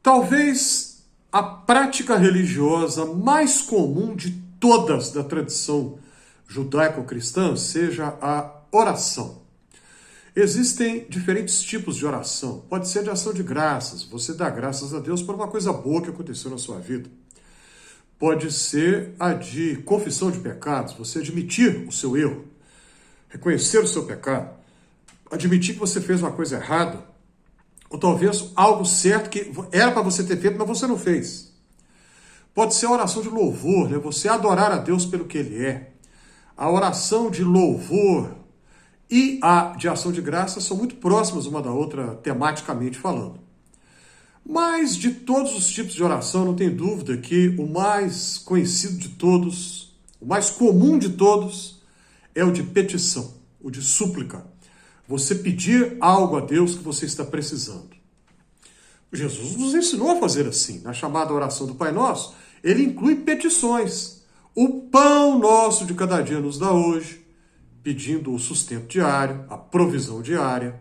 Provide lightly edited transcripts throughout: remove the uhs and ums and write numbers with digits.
Talvez a prática religiosa mais comum de todas da tradição judaico-cristã seja a oração. Existem diferentes tipos de oração. Pode ser de ação de graças, você dá graças a Deus por uma coisa boa que aconteceu na sua vida. Pode ser a de confissão de pecados, você admitir o seu erro, reconhecer o seu pecado, admitir que você fez uma coisa errada, ou talvez algo certo que era para você ter feito, mas você não fez. Pode ser a oração de louvor, né? Você adorar a Deus pelo que Ele é. A oração de louvor e a de ação de graça são muito próximas uma da outra, tematicamente falando. Mas de todos os tipos de oração, não tem dúvida que o mais conhecido de todos, o mais comum de todos, é o de petição, o de súplica. Você pedir algo a Deus que você está precisando. Jesus nos ensinou a fazer assim. Na chamada oração do Pai Nosso, ele inclui petições. O pão nosso de cada dia nos dá hoje, pedindo o sustento diário, a provisão diária.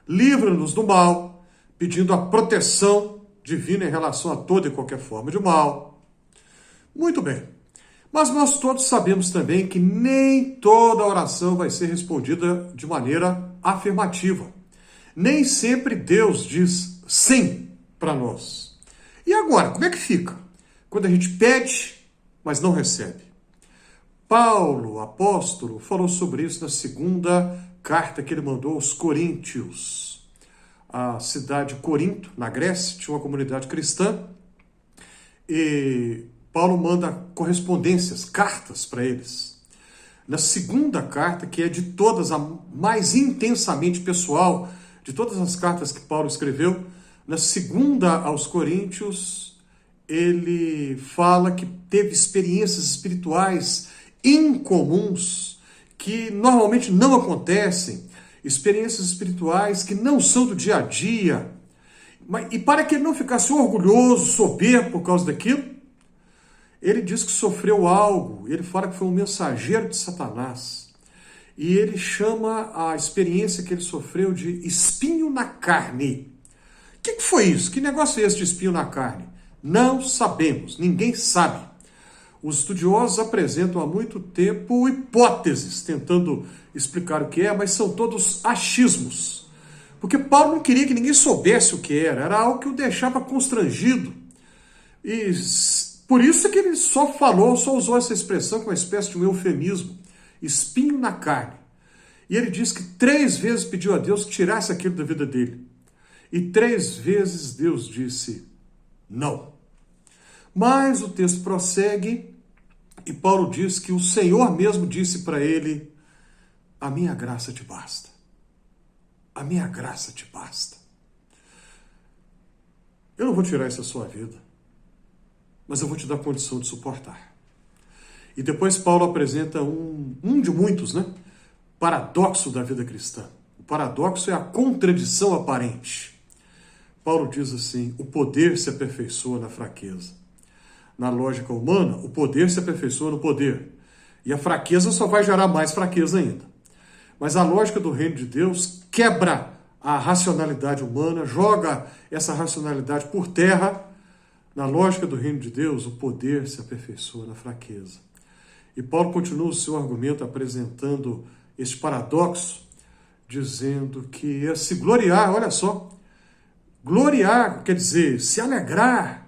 Livra-nos do mal, pedindo a proteção divina em relação a toda e qualquer forma de mal. Muito bem. Mas nós todos sabemos também que nem toda oração vai ser respondida de maneira afirmativa. Nem sempre Deus diz sim para nós. E agora, como é que fica? Quando a gente pede, mas não recebe. Paulo, apóstolo, falou sobre isso na segunda carta que ele mandou aos Coríntios. A cidade de Corinto, na Grécia, tinha uma comunidade cristã e Paulo manda correspondências, cartas para eles. Na segunda carta, que é de todas a mais intensamente pessoal, de todas as cartas que Paulo escreveu, na segunda aos Coríntios, ele fala que teve experiências espirituais incomuns, que normalmente não acontecem, experiências espirituais que não são do dia a dia. E para que ele não ficasse orgulhoso, soberbo por causa daquilo, ele diz que sofreu algo, ele fala que foi um mensageiro de Satanás. E ele chama a experiência que ele sofreu de espinho na carne. O que foi isso? Que negócio é esse de espinho na carne? Não sabemos, ninguém sabe. Os estudiosos apresentam há muito tempo hipóteses, tentando explicar o que é, mas são todos achismos. Porque Paulo não queria que ninguém soubesse o que era algo que o deixava constrangido. E por isso que ele só usou essa expressão com uma espécie de um eufemismo, espinho na carne. E ele diz que 3 vezes pediu a Deus que tirasse aquilo da vida dele. E 3 vezes Deus disse não. Mas o texto prossegue e Paulo diz que o Senhor mesmo disse para ele: a minha graça te basta. A minha graça te basta. Eu não vou tirar isso da sua vida, mas eu vou te dar condição de suportar. E depois Paulo apresenta um de muitos, paradoxo da vida cristã. O paradoxo é a contradição aparente. Paulo diz assim: o poder se aperfeiçoa na fraqueza. Na lógica humana, o poder se aperfeiçoa no poder. E a fraqueza só vai gerar mais fraqueza ainda. Mas a lógica do reino de Deus quebra a racionalidade humana, joga essa racionalidade por terra. Na lógica do reino de Deus, o poder se aperfeiçoa na fraqueza. E Paulo continua o seu argumento apresentando este paradoxo, dizendo que é se gloriar, olha só, gloriar quer dizer se alegrar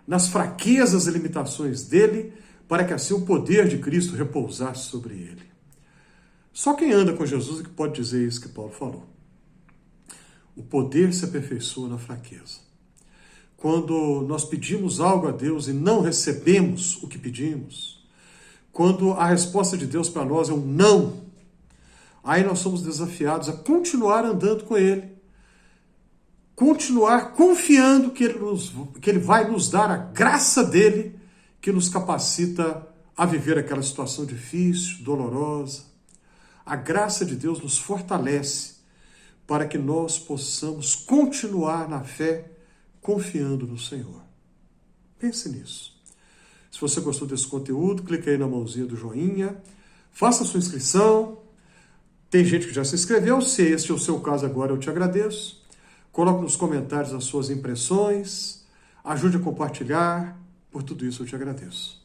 nas fraquezas e limitações dele, para que assim o poder de Cristo repousasse sobre ele. Só quem anda com Jesus é que pode dizer isso que Paulo falou. O poder se aperfeiçoa na fraqueza. Quando nós pedimos algo a Deus e não recebemos o que pedimos, quando a resposta de Deus para nós é um não, aí nós somos desafiados a continuar andando com Ele, continuar confiando que Ele vai nos dar a graça dEle, que nos capacita a viver aquela situação difícil, dolorosa. A graça de Deus nos fortalece para que nós possamos continuar na fé, confiando no Senhor. Pense nisso. Se você gostou desse conteúdo, clique aí na mãozinha do joinha, faça a sua inscrição. Tem gente que já se inscreveu, se este é o seu caso agora, eu te agradeço. Coloque nos comentários as suas impressões, ajude a compartilhar. Por tudo isso eu te agradeço.